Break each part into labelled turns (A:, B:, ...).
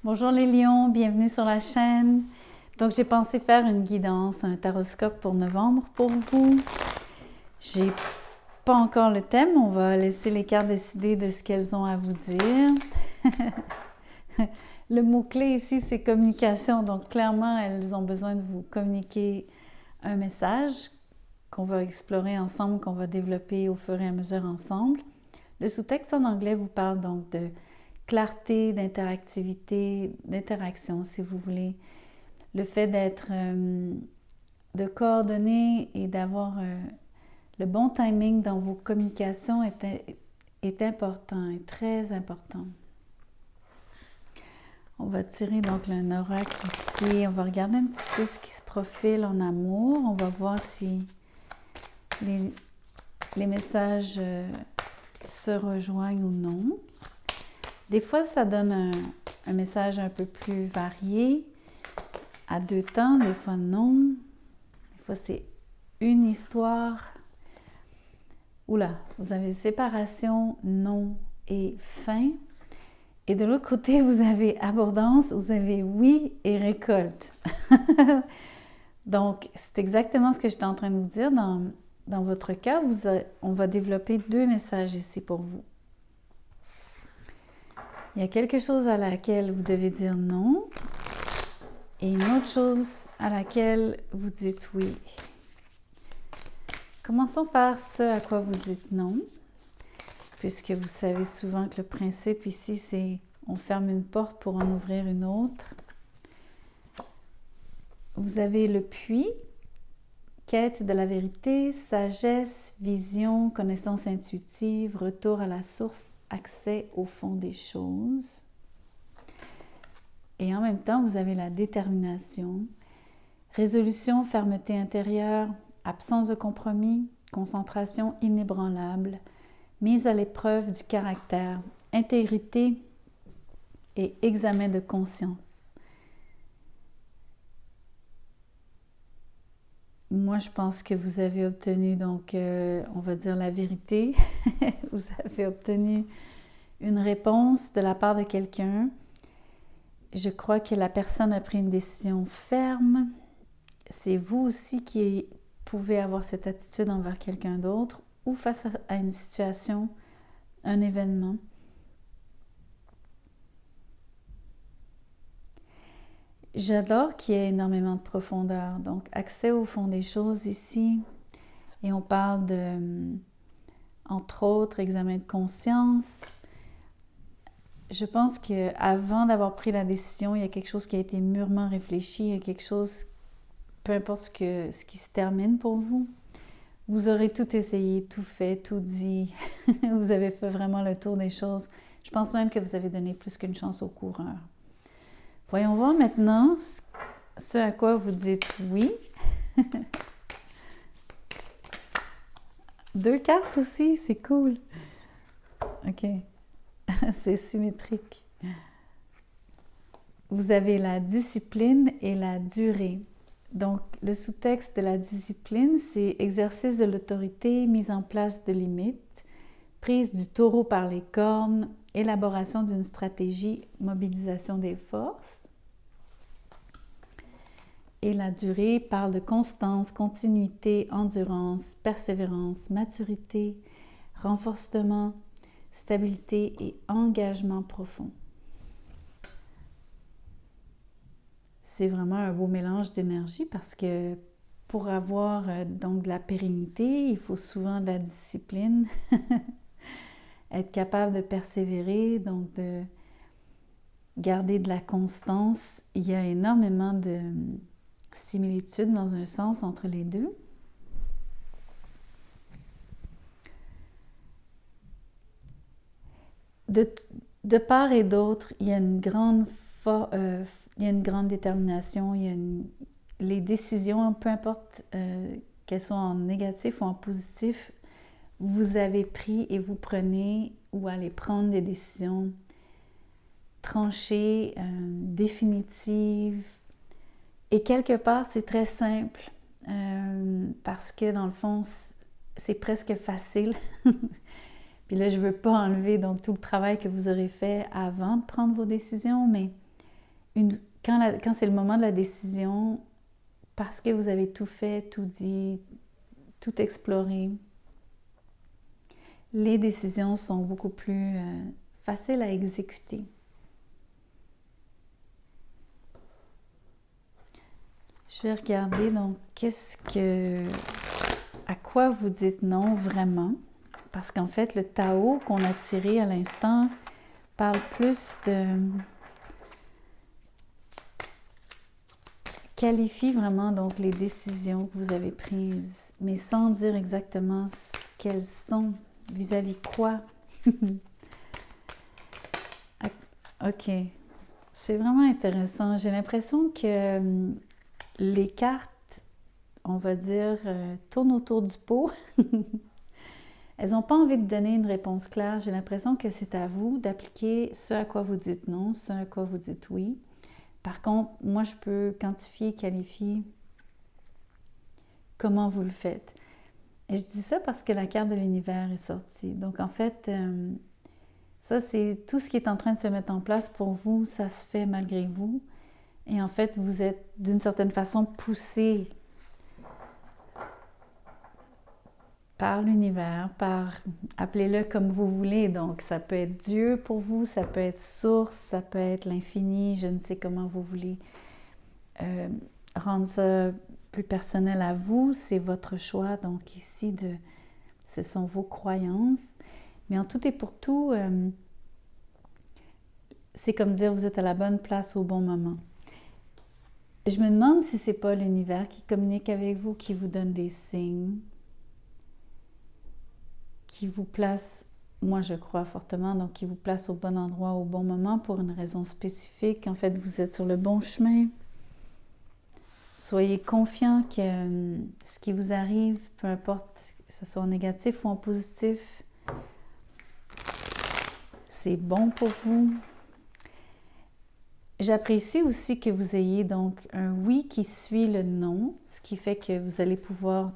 A: Bonjour les lions, bienvenue sur la chaîne. Donc j'ai pensé faire une guidance, un taroscope pour novembre pour vous. J'ai pas encore le thème, on va laisser les cartes décider de ce qu'elles ont à vous dire. Le mot-clé ici, c'est communication, donc clairement, elles ont besoin de vous communiquer un message qu'on va explorer ensemble, qu'on va développer au fur et à mesure ensemble. Le sous-texte en anglais vous parle donc de clarté, d'interactivité, d'interaction, si vous voulez. Le fait d'être, de coordonner et d'avoir le bon timing dans vos communications est important, est très important. On va tirer donc un oracle ici. On va regarder un petit peu ce qui se profile en amour. On va voir si les messages se rejoignent ou non. Des fois, ça donne un message un peu plus varié, à deux temps, des fois non. Des fois, c'est une histoire. Oula, vous avez séparation, non et fin. Et de l'autre côté, vous avez abondance, vous avez oui et récolte. Donc, c'est exactement ce que j'étais en train de vous dire. Dans votre cas, on va développer deux messages ici pour vous. Il y a quelque chose à laquelle vous devez dire non et une autre chose à laquelle vous dites oui. Commençons par ce à quoi vous dites non, puisque vous savez souvent que le principe ici, c'est on ferme une porte pour en ouvrir une autre. Vous avez le puits, quête de la vérité, sagesse, vision, connaissance intuitive, retour à la source, accès au fond des choses. Et en même temps, vous avez la détermination, résolution, fermeté intérieure, absence de compromis, concentration inébranlable, mise à l'épreuve du caractère, intégrité et examen de conscience. Moi, je pense que vous avez obtenu, donc, on va dire la vérité. Vous avez obtenu une réponse de la part de quelqu'un. Je crois que la personne a pris une décision ferme. C'est vous aussi qui pouvez avoir cette attitude envers quelqu'un d'autre ou face à une situation, un événement. J'adore qu'il y ait énormément de profondeur. Donc, accès au fond des choses ici. Et on parle de, entre autres, examen de conscience. Je pense qu'avant d'avoir pris la décision, il y a quelque chose qui a été mûrement réfléchi. Il y a quelque chose, peu importe ce qui se termine pour vous. Vous aurez tout essayé, tout fait, tout dit. Vous avez fait vraiment le tour des choses. Je pense même que vous avez donné plus qu'une chance au coureur. Voyons voir maintenant ce à quoi vous dites oui. Deux cartes aussi, c'est cool. OK. C'est symétrique. Vous avez la discipline et la durée. Donc, le sous-texte de la discipline, c'est exercice de l'autorité, mise en place de limites, prise du taureau par les cornes, élaboration d'une stratégie, mobilisation des forces. Et la durée parle de constance, continuité, endurance, persévérance, maturité, renforcement, stabilité et engagement profond. C'est vraiment un beau mélange d'énergie parce que pour avoir donc de la pérennité, il faut souvent de la discipline, être capable de persévérer, donc de garder de la constance. Il y a énormément de similitudes dans un sens entre les deux. De part et d'autre, il y a une grande détermination, les décisions, peu importe qu'elles soient en négatif ou en positif, vous avez pris et vous prenez ou allez prendre des décisions tranchées, définitives. Et quelque part, c'est très simple parce que dans le fond, c'est presque facile. Puis là, je ne veux pas enlever donc tout le travail que vous aurez fait avant de prendre vos décisions, mais quand c'est le moment de la décision, parce que vous avez tout fait, tout dit, tout exploré, les décisions sont beaucoup plus faciles à exécuter. Je vais regarder donc à quoi vous dites non vraiment, parce qu'en fait le Tao qu'on a tiré à l'instant parle plus qualifie vraiment donc les décisions que vous avez prises, mais sans dire exactement ce qu'elles sont, vis-à-vis quoi. Ok, c'est vraiment intéressant. J'ai l'impression que les cartes, on va dire, tournent autour du pot. Elles n'ont pas envie de donner une réponse claire. J'ai l'impression que c'est à vous d'appliquer ce à quoi vous dites non, ce à quoi vous dites oui. Par contre, moi, je peux quantifier, qualifier comment vous le faites. Et je dis ça parce que la carte de l'univers est sortie. Donc, en fait, ça, c'est tout ce qui est en train de se mettre en place pour vous. Ça se fait malgré vous. Et en fait, vous êtes d'une certaine façon poussé par l'univers, appelez-le comme vous voulez. Donc, ça peut être Dieu pour vous, ça peut être source, ça peut être l'infini, je ne sais comment vous voulez rendre ça plus personnel à vous, c'est votre choix. Donc ici, ce sont vos croyances. Mais en tout et pour tout, c'est comme dire vous êtes à la bonne place au bon moment. Je me demande si c'est pas l'univers qui communique avec vous, qui vous donne des signes, qui vous place, moi je crois fortement, donc qui vous place au bon endroit au bon moment pour une raison spécifique. En fait, vous êtes sur le bon chemin. Soyez confiant que ce qui vous arrive, peu importe que ce soit en négatif ou en positif, c'est bon pour vous. J'apprécie aussi que vous ayez donc un oui qui suit le non, ce qui fait que vous allez pouvoir,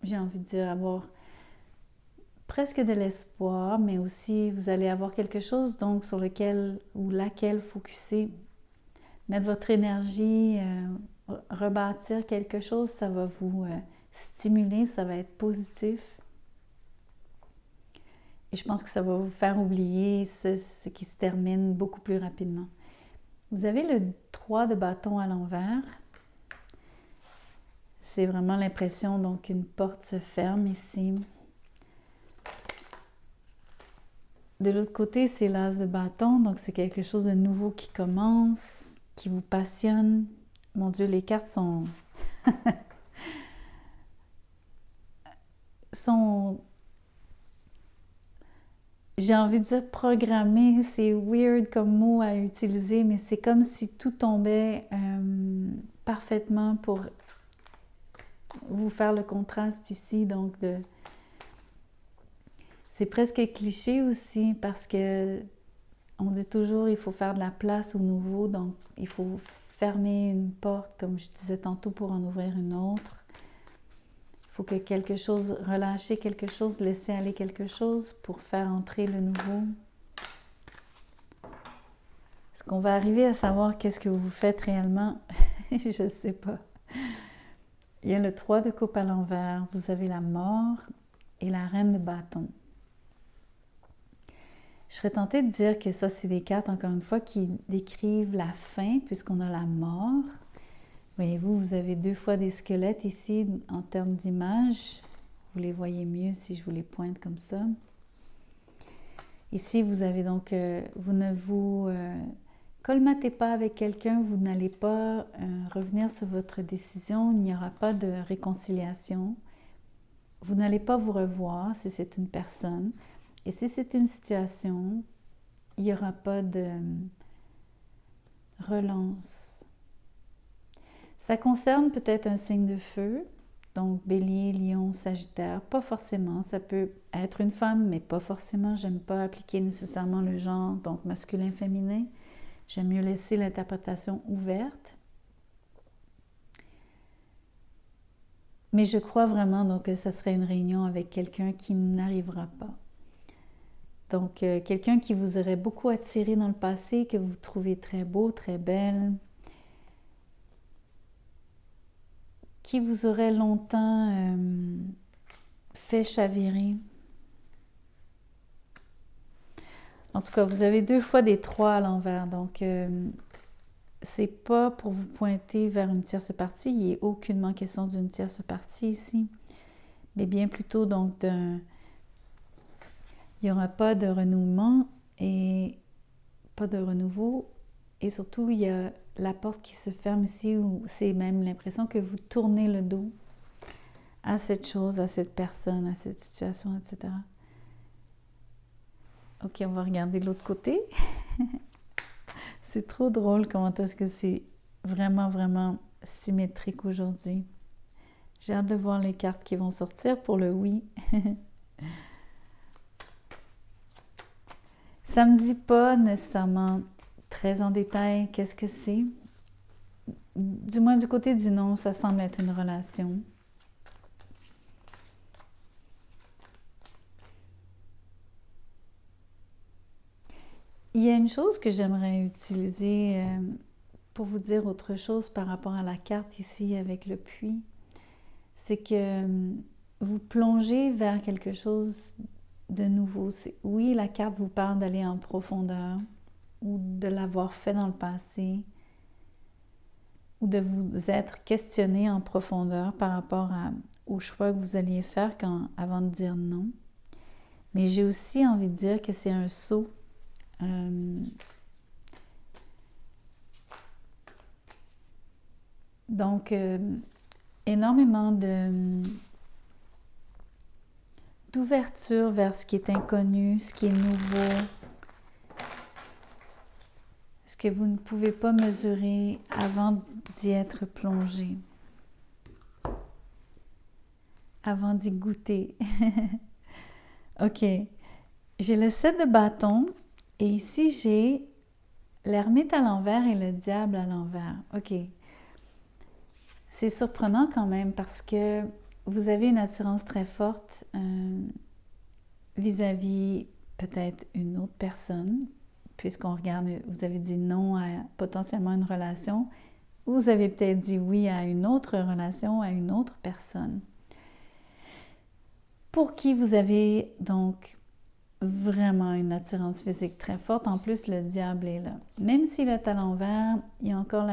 A: j'ai envie de dire, avoir presque de l'espoir, mais aussi vous allez avoir quelque chose donc sur lequel ou laquelle focuser, mettre votre énergie, rebâtir quelque chose, ça va vous stimuler, ça va être positif. Et je pense que ça va vous faire oublier ce qui se termine beaucoup plus rapidement. Vous avez le 3 de bâton à l'envers. C'est vraiment l'impression donc qu'une porte se ferme ici. De l'autre côté, c'est l'as de bâton, donc c'est quelque chose de nouveau qui commence, qui vous passionne. Mon Dieu, les cartes sont j'ai envie de dire programmé, c'est weird comme mot à utiliser, mais c'est comme si tout tombait parfaitement pour vous faire le contraste ici. Donc, c'est presque cliché aussi parce que on dit toujours il faut faire de la place au nouveau, donc il faut fermer une porte, comme je disais tantôt, pour en ouvrir une autre. Il faut que quelque chose, relâcher quelque chose, laisser aller quelque chose pour faire entrer le nouveau. Est-ce qu'on va arriver à savoir qu'est-ce que vous faites réellement? Je ne sais pas. Il y a le 3 de coupe à l'envers, vous avez la mort et la reine de bâton. Je serais tentée de dire que ça, c'est des cartes, encore une fois, qui décrivent la fin, puisqu'on a la mort. Voyez-vous, vous avez 2 fois des squelettes ici en termes d'image. Vous les voyez mieux si je vous les pointe comme ça. Ici, vous avez donc, vous ne vous colmatez pas avec quelqu'un, vous n'allez pas revenir sur votre décision, il n'y aura pas de réconciliation. Vous n'allez pas vous revoir si c'est une personne. Et si c'est une situation, il n'y aura pas de relance. Ça concerne peut-être un signe de feu, donc Bélier, Lion, Sagittaire, pas forcément. Ça peut être une femme, mais pas forcément. J'aime pas appliquer nécessairement le genre, donc masculin, féminin. J'aime mieux laisser l'interprétation ouverte. Mais je crois vraiment donc que ça serait une réunion avec quelqu'un qui n'arrivera pas. Donc, quelqu'un qui vous aurait beaucoup attiré dans le passé, que vous trouvez très beau, très belle, qui vous aurait longtemps fait chavirer. En tout cas, vous avez 2 fois des 3 à l'envers, donc c'est pas pour vous pointer vers une tierce partie, il n'est aucunement question d'une tierce partie ici, mais bien plutôt donc il n'y aura pas de renouement et pas de renouveau, et surtout il y a la porte qui se ferme ici, où c'est même l'impression que vous tournez le dos à cette chose, à cette personne, à cette situation, etc. Ok, on va regarder de l'autre côté. C'est trop drôle comment est-ce que c'est vraiment, vraiment symétrique aujourd'hui. J'ai hâte de voir les cartes qui vont sortir pour le oui. Ça me dit pas nécessairement très en détail qu'est-ce que c'est. Du moins du côté du non, ça semble être une relation. Il y a une chose que j'aimerais utiliser pour vous dire autre chose par rapport à la carte ici avec le puits. C'est que vous plongez vers quelque chose de nouveau. Oui, la carte vous parle d'aller en profondeur ou de l'avoir fait dans le passé ou de vous être questionné en profondeur par rapport au choix que vous alliez faire avant de dire non. Mais j'ai aussi envie de dire que c'est un saut. Donc, énormément d'ouverture vers ce qui est inconnu, ce qui est nouveau, ce que vous ne pouvez pas mesurer avant d'y être plongé, avant d'y goûter. Ok, j'ai le 7 de bâton et ici j'ai l'ermite à l'envers et le diable à l'envers. Ok, c'est surprenant quand même parce que vous avez une attirance très forte vis-à-vis peut-être une autre personne, puisqu'on regarde, vous avez dit non à potentiellement une relation, vous avez peut-être dit oui à une autre relation, à une autre personne, pour qui vous avez donc vraiment une attirance physique très forte. En plus, le diable est là. Même s'il est à l'envers, il y a encore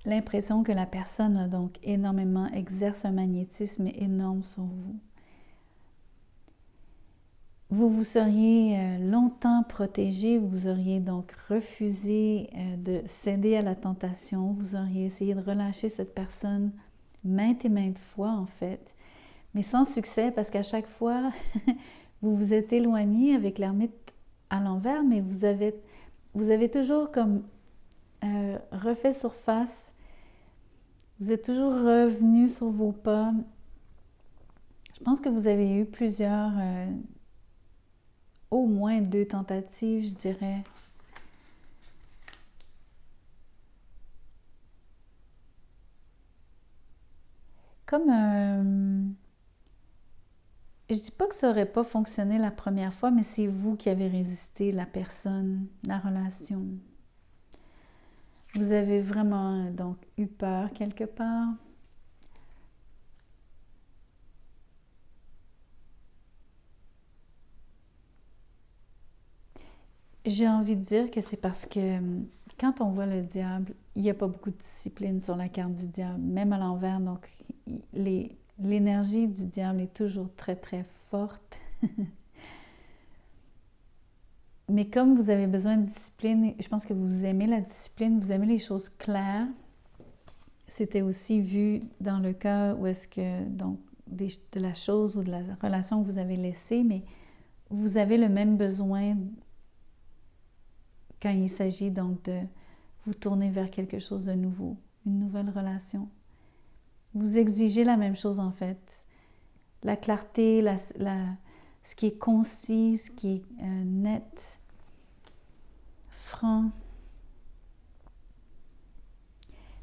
A: l'impression que la personne a donc énormément, exerce un magnétisme énorme sur vous. Vous vous seriez longtemps protégé, vous auriez donc refusé de céder à la tentation, vous auriez essayé de relâcher cette personne maintes et maintes fois en fait, mais sans succès parce qu'à chaque fois, vous vous êtes éloigné avec l'ermite à l'envers, mais vous avez toujours comme refait surface, vous êtes toujours revenu sur vos pas. Je pense que vous avez eu plusieurs... au moins 2 tentatives, je dirais. Comme je dis pas que ça aurait pas fonctionné la première fois, mais c'est vous qui avez résisté, la personne, la relation. Vous avez vraiment donc eu peur quelque part. J'ai envie de dire que c'est parce que quand on voit le diable, il n'y a pas beaucoup de discipline sur la carte du diable, même à l'envers. Donc, l'énergie du diable est toujours très, très forte. Mais comme vous avez besoin de discipline, je pense que vous aimez la discipline, vous aimez les choses claires. C'était aussi vu dans le cas où est-ce que, donc, de la chose ou de la relation que vous avez laissée, mais vous avez le même besoin quand il s'agit donc de vous tourner vers quelque chose de nouveau, une nouvelle relation. Vous exigez la même chose en fait. La clarté, ce qui est concis, ce qui est net, franc.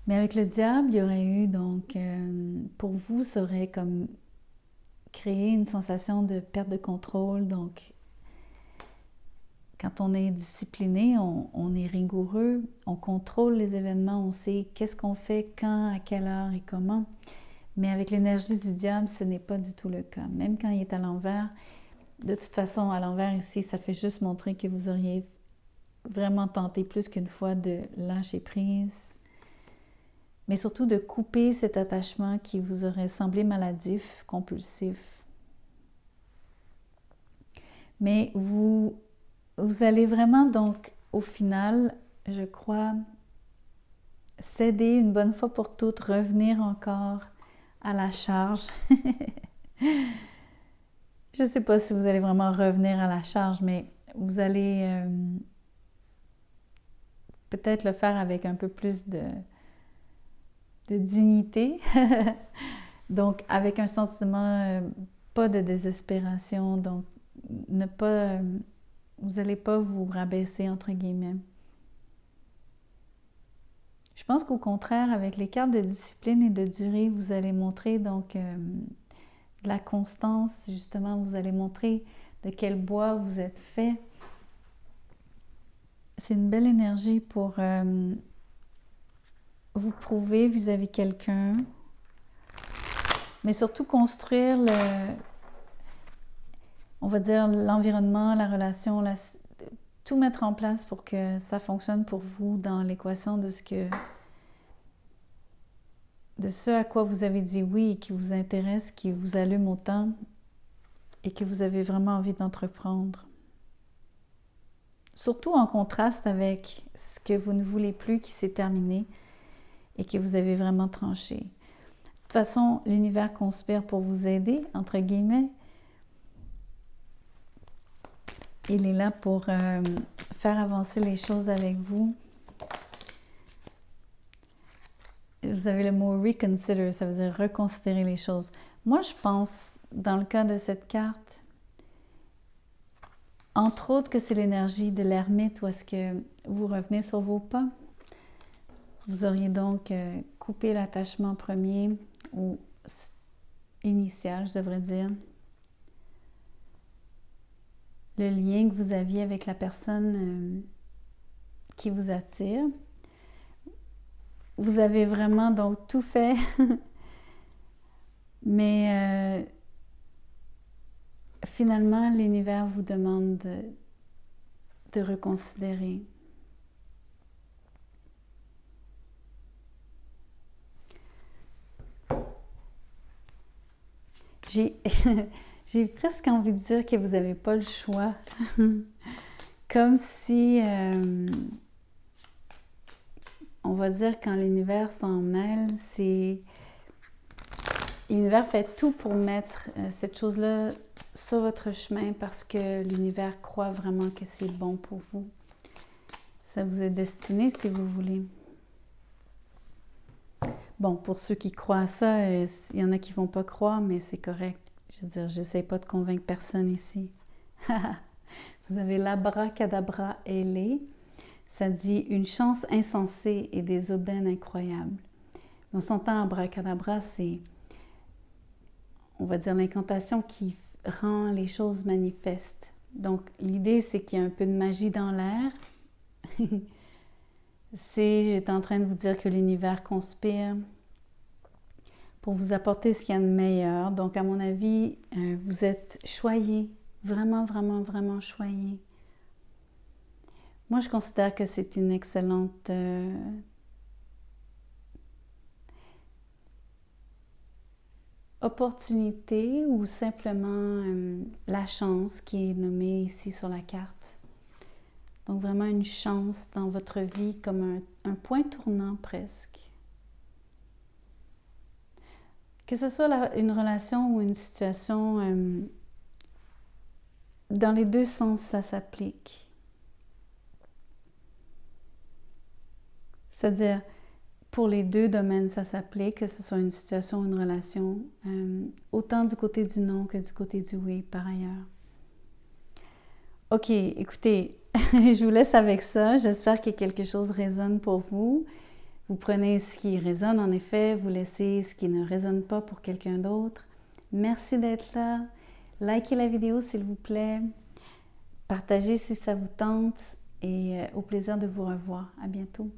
A: Mais avec le diable, il y aurait eu donc, pour vous, ça aurait comme créé une sensation de perte de contrôle, donc Quand on est discipliné, on est rigoureux, on contrôle les événements, on sait qu'est-ce qu'on fait, quand, à quelle heure et comment. Mais avec l'énergie du diable, ce n'est pas du tout le cas. Même quand il est à l'envers, de toute façon, à l'envers ici, ça fait juste montrer que vous auriez vraiment tenté plus qu'une fois de lâcher prise, mais surtout de couper cet attachement qui vous aurait semblé maladif, compulsif. Mais vous allez vraiment donc, au final, je crois, céder une bonne fois pour toutes, revenir encore à la charge. Je ne sais pas si vous allez vraiment revenir à la charge, mais vous allez peut-être le faire avec un peu plus de dignité. Donc, avec un sentiment pas de désespération, donc ne pas, vous n'allez pas vous rabaisser, entre guillemets. Je pense qu'au contraire, avec les cartes de discipline et de durée, vous allez montrer donc de la constance, justement, vous allez montrer de quel bois vous êtes fait. C'est une belle énergie pour vous prouver vis-à-vis quelqu'un, mais surtout construire on va dire l'environnement, la relation, tout mettre en place pour que ça fonctionne pour vous dans l'équation de ce à quoi vous avez dit oui, qui vous intéresse, qui vous allume autant et que vous avez vraiment envie d'entreprendre. Surtout en contraste avec ce que vous ne voulez plus qui s'est terminé et que vous avez vraiment tranché. De toute façon, l'univers conspire pour vous aider, entre guillemets. Il est là pour faire avancer les choses avec vous. Vous avez le mot « reconsider », ça veut dire reconsidérer les choses. Moi, je pense, dans le cas de cette carte, entre autres que c'est l'énergie de l'ermite où est-ce que vous revenez sur vos pas. Vous auriez donc coupé l'attachement premier ou initial, je devrais dire. Le lien que vous aviez avec la personne qui vous attire. Vous avez vraiment donc tout fait, mais finalement, l'univers vous demande de reconsidérer. J'ai presque envie de dire que vous n'avez pas le choix. Comme si, on va dire, quand l'univers s'en mêle, l'univers fait tout pour mettre cette chose-là sur votre chemin parce que l'univers croit vraiment que c'est bon pour vous. Ça vous est destiné si vous voulez. Bon, pour ceux qui croient à ça, il y en a qui ne vont pas croire, mais c'est correct. Je veux dire, je n'essaie pas de convaincre personne ici. Vous avez l'abracadabra ailé. Ça dit une chance insensée et des aubaines incroyables. On s'entend abracadabra, c'est, on va dire, l'incantation qui rend les choses manifestes. Donc, l'idée, c'est qu'il y a un peu de magie dans l'air. J'étais en train de vous dire que l'univers conspire pour vous apporter ce qu'il y a de meilleur. Donc, à mon avis, vous êtes choyés, vraiment, vraiment, vraiment choyés. Moi, je considère que c'est une excellente opportunité ou simplement la chance qui est nommée ici sur la carte. Donc, vraiment une chance dans votre vie comme un point tournant presque. Que ce soit une relation ou une situation, dans les deux sens, ça s'applique. C'est-à-dire, pour les deux domaines, ça s'applique, que ce soit une situation ou une relation, autant du côté du non que du côté du oui, par ailleurs. OK, écoutez, je vous laisse avec ça. J'espère que quelque chose résonne pour vous. Vous prenez ce qui résonne, en effet, vous laissez ce qui ne résonne pas pour quelqu'un d'autre. Merci d'être là. Likez la vidéo, s'il vous plaît. Partagez si ça vous tente et au plaisir de vous revoir. À bientôt.